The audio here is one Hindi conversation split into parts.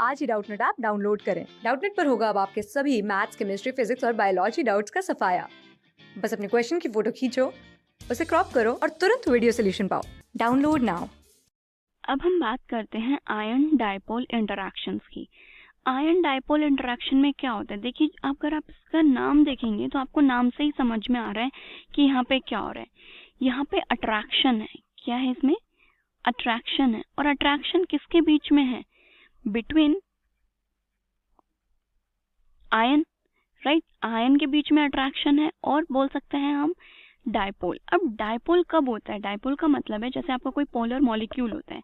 आज ही डाउटनेट ऐप डाउनलोड करें। डाउटनेट पर होगा अब आपके सभी मैथ्स, केमिस्ट्री, फिजिक्स और बायोलॉजी डाउट्स का सफाया। बस अपने क्वेश्चन की फोटो खींचो, उसे क्रॉप करो और तुरंत वीडियो सोल्यूशन पाओ। Download now. अब हम बात करते हैं आयन डायपोल इंटरैक्शंस की। आयन डायपोल इंटरैक्शन में क्या होता है, देखिए अगर आप इसका नाम देखेंगे तो आपको नाम से ही समझ में आ रहा है कि यहाँ पे क्या हो रहा है। यहाँ पे अट्रैक्शन है। क्या है इसमें? अट्रैक्शन है। और अट्रैक्शन किसके बीच में है? Between ion, right. आयन के बीच में अट्रैक्शन है और बोल सकते हैं हम डायपोल। अब डायपोल कब होता है? डायपोल का मतलब है जैसे आपका कोई पोलर मॉलिक्यूल होता है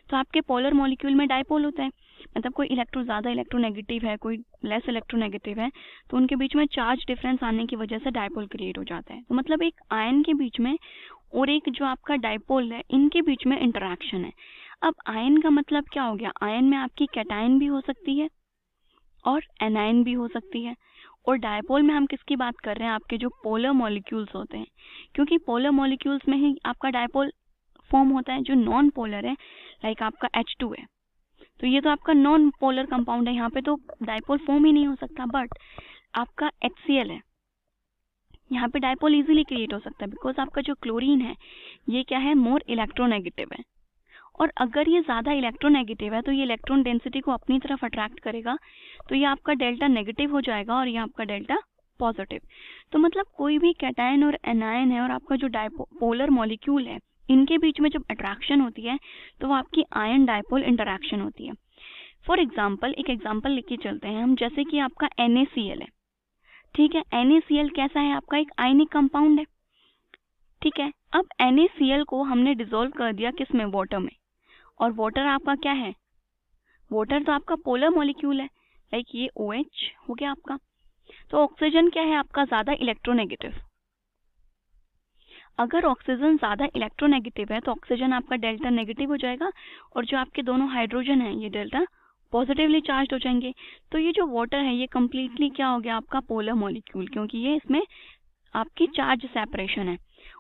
तो आपके पोलर मॉलिक्यूल में डायपोल होता है, मतलब कोई ज़्यादा इलेक्ट्रोनेगेटिव है, कोई लेस इलेक्ट्रोनेगेटिव है, तो उनके बीच में चार्ज डिफरेंस आने की वजह से डायपोल क्रिएट हो जाता है। तो मतलब एक आयन के बीच में और एक जो आपका डायपोल है, इनके बीच में इंटरैक्शन है। अब आयन का मतलब क्या हो गया? आयन में आपकी कैटायन भी हो सकती है और एनायन भी हो सकती है। और डायपोल में हम किसकी बात कर रहे हैं? आपके जो पोलर मॉलिक्यूल्स होते हैं, क्योंकि पोलर मॉलिक्यूल्स में ही आपका डायपोल फॉर्म होता है। जो नॉन पोलर है, लाइक आपका H2 है, तो ये तो आपका नॉन पोलर कंपाउंड है, यहाँ पे तो डायपोल फॉर्म ही नहीं हो सकता। बट आपका HCl है, यहाँ पे डायपोल इजीली क्रिएट हो सकता है, बिकॉज आपका जो क्लोरीन है ये क्या है? मोर इलेक्ट्रोनेगेटिव है। और अगर ये ज़्यादा इलेक्ट्रोनेगेटिव है तो ये इलेक्ट्रॉन डेंसिटी को अपनी तरफ अट्रैक्ट करेगा, तो ये आपका डेल्टा नेगेटिव हो जाएगा और ये आपका डेल्टा पॉजिटिव। तो मतलब कोई भी कैटायन और एनायन है और आपका जो पोलर मॉलिक्यूल है, इनके बीच में जब अट्रैक्शन होती है तो वो आपकी आयन डायपोल इंटरैक्शन होती है। फॉर एग्जाम्पल, एक एग्जाम्पल लेके चलते हैं हम, जैसे कि आपका NaCl है, ठीक है। NaCl कैसा है? आपका एक आयनिक कंपाउंड है, ठीक है। अब NaCl को हमने डिसॉल्व कर दिया किस में? वाटर में। और वाटर आपका क्या है? वाटर तो आपका पोलर मॉलिक्यूल है, लाइक ये OH हो गया आपका। तो ऑक्सीजन क्या है? आपका ज्यादा इलेक्ट्रोनेगेटिव। अगर ऑक्सीजन ज्यादा इलेक्ट्रोनेगेटिव है तो ऑक्सीजन आपका डेल्टा नेगेटिव हो जाएगा और जो आपके दोनों हाइड्रोजन है ये डेल्टा पॉजिटिवली चार्ज हो जाएंगे। तो ये जो वाटर है ये कंप्लीटली क्या हो गया? आपका पोलर मॉलिक्यूल, क्योंकि ये इसमें आपकी चार्ज सेपरेशन है।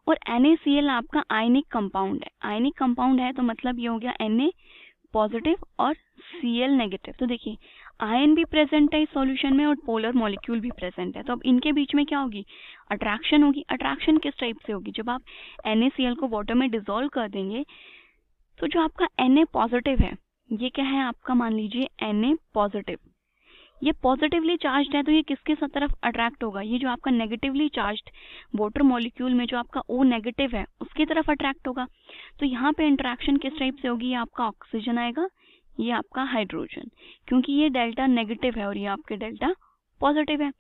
और NaCl आपका आयनिक कंपाउंड है। आयनिक कंपाउंड है तो मतलब ये हो गया Na पॉजिटिव और Cl नेगेटिव। तो देखिए आयन भी प्रेजेंट है इस सॉल्यूशन में और पोलर मॉलिक्यूल भी प्रेजेंट है। तो अब इनके बीच में क्या होगी? अट्रैक्शन होगी। अट्रैक्शन किस टाइप से होगी? जब आप NaCl को वाटर में डिसॉल्व कर देंगे तो जो आपका Na पॉजिटिव है, ये क्या है आपका? मान लीजिए Na पॉजिटिव, ये पॉजिटिवली चार्ज्ड है, तो ये किसके तरफ अट्रैक्ट होगा? ये जो आपका नेगेटिवली चार्ज्ड वाटर मॉलिक्यूल में जो आपका O नेगेटिव है उसकी तरफ अट्रैक्ट होगा। तो यहाँ पे इंटरेक्शन किस टाइप से होगी? ये आपका ऑक्सीजन आएगा, ये आपका हाइड्रोजन, क्योंकि ये डेल्टा नेगेटिव है और ये आपके डेल्टा पॉजिटिव है।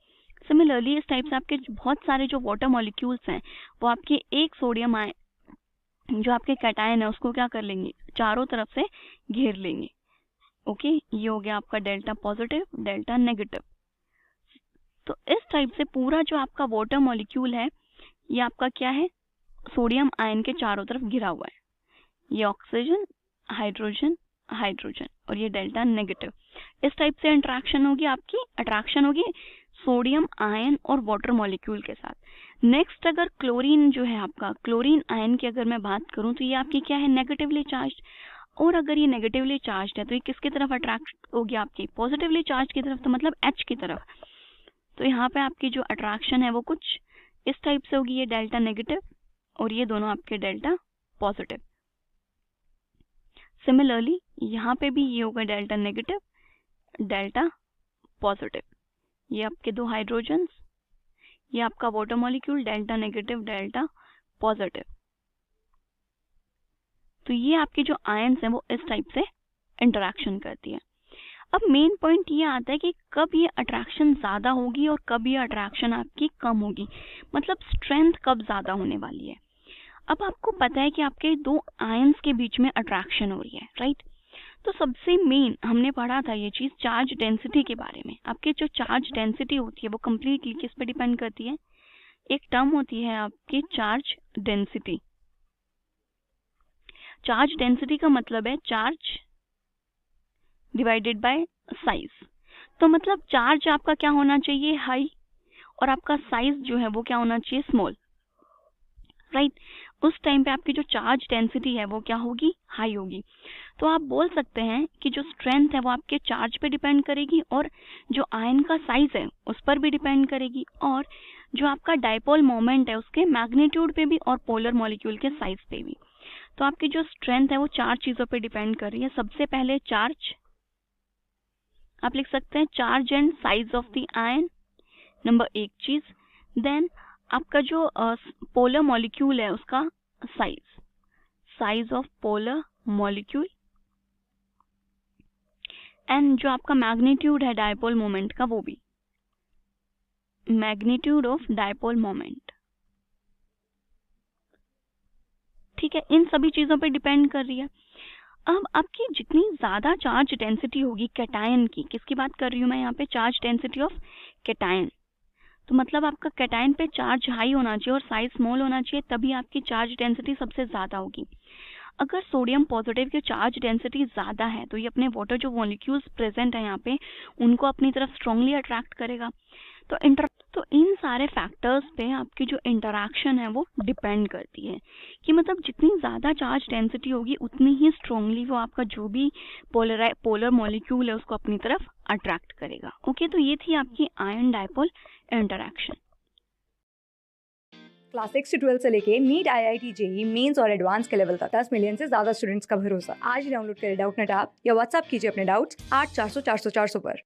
सिमिलरली इस टाइप से आपके बहुत सारे जो वाटर मॉलिक्यूल्स हैं वो आपके एक सोडियम आयन जो आपके कैटायन है उसको क्या कर लेंगे? चारों तरफ से घेर लेंगे। ओके, ये हो गया आपका डेल्टा पॉजिटिव, डेल्टा नेगेटिव। तो इस टाइप से पूरा जो आपका वाटर मॉलिक्यूल है ये आपका क्या है? सोडियम आयन के चारों तरफ घिरा हुआ है। ये ऑक्सीजन, हाइड्रोजन, हाइड्रोजन और ये डेल्टा नेगेटिव। इस टाइप से इंटरेक्शन होगी, आपकी अट्रैक्शन होगी सोडियम आयन और वाटर मॉलिक्यूल के साथ। नेक्स्ट अगर क्लोरीन जो है आपका, क्लोरीन आयन की अगर मैं बात करूं तो ये आपकी क्या है? Negatively charge. और अगर ये नेगेटिवली चार्ज है तो ये किसकी तरफ अट्रैक्ट होगी? आपकी पॉजिटिवली चार्ज की तरफ, तो मतलब H की तरफ। तो यहाँ पे आपकी जो अट्रैक्शन है वो कुछ इस टाइप से होगी, ये डेल्टा नेगेटिव और ये दोनों आपके डेल्टा पॉजिटिव। सिमिलरली यहाँ पे भी ये होगा डेल्टा नेगेटिव, डेल्टा पॉजिटिव। ये आपके दो हाइड्रोजन, ये आपका water molecule, delta negative, delta positive. तो ये आपके जो आयंस हैं वो इस टाइप से इंटरैक्शन करती है। अब मेन पॉइंट ये आता है कि कब ये अट्रैक्शन ज़्यादा होगी और कब ये अट्रैक्शन आपकी कम होगी, मतलब स्ट्रेंथ कब ज़्यादा होने वाली है। अब आपको पता है कि आपके दो आयंस के बीच में अट्रैक्शन हो रही है, राइट। तो सबसे मेन हमने पढ़ा था ये चीज़ चार्ज डेंसिटी के बारे में। आपकी जो चार्ज डेंसिटी होती है वो कम्प्लीटली किस पे डिपेंड करती है? एक टर्म होती है आपकी चार्ज डेंसिटी। चार्ज डेंसिटी का मतलब है चार्ज डिवाइडेड बाय साइज। तो मतलब चार्ज आपका क्या होना चाहिए? हाई, और आपका साइज जो है वो क्या होना चाहिए? Small, right. उस टाइम पे आपकी जो चार्ज डेंसिटी है वो क्या होगी, हाई होगी। तो आप बोल सकते हैं कि जो स्ट्रेंथ है वो आपके चार्ज पे डिपेंड करेगी और जो आयन का साइज है उस पर भी डिपेंड करेगी, और जो आपका डाइपोल मोमेंट है उसके मैग्नीट्यूड पे भी और पोलर मॉलिक्यूल के साइज पे भी। तो आपकी जो स्ट्रेंथ है वो 4 चीजों पे डिपेंड कर रही है। सबसे पहले चार्ज, आप लिख सकते हैं charge and size of the ion, number 1 चीज। देन आपका जो पोलर मॉलिक्यूल है उसका size, size of polar molecule, and जो आपका मैग्नीट्यूड है डायपोल मोमेंट का वो भी, मैग्नीट्यूड ऑफ डायपोल मोमेंट। ठीक है, इन सभी चीजों पे डिपेंड कर रही है। अब आपकी जितनी ज्यादा चार्ज डेंसिटी होगी कैटायन की, किसकी बात कर रही हूँ मैं यहाँ पे, चार्ज डेंसिटी ऑफ कैटायन। तो मतलब आपका कैटायन पे चार्ज हाई होना चाहिए और साइज स्मॉल होना चाहिए, तभी आपकी चार्ज डेंसिटी सबसे ज्यादा होगी। अगर सोडियम पॉजिटिव की चार्ज डेंसिटी ज्यादा है तो ये अपने वाटर जो मॉलिक्यूल्स प्रेजेंट है यहाँ पे उनको अपनी तरफ स्ट्रांगली अट्रैक्ट करेगा। तो इन सारे फैक्टर्स पे आपकी जो इंटरैक्शन है वो डिपेंड करती है कि मतलब जितनी ज़्यादा चार्ज डेंसिटी होगी उतनी ही स्ट्रांगली वो आपका जो भी पोलर मॉलिक्यूल है उसको अपनी तरफ अट्रैक्ट करेगा। ओके, तो ये थी आपकी आयन डायपोल इंटरैक्शन। क्लास 6 से 12 से लेके नीट, IIT, जेई मेंस और एडवांस के लेवल तक 10 मिलियन से ज्यादा स्टूडेंट्स का भरोसा। आज ही डाउनलोड करें डाउटनेट ऐप या व्हाट्सएप कीजिए अपने डाउट्स 8400 400 400 पर।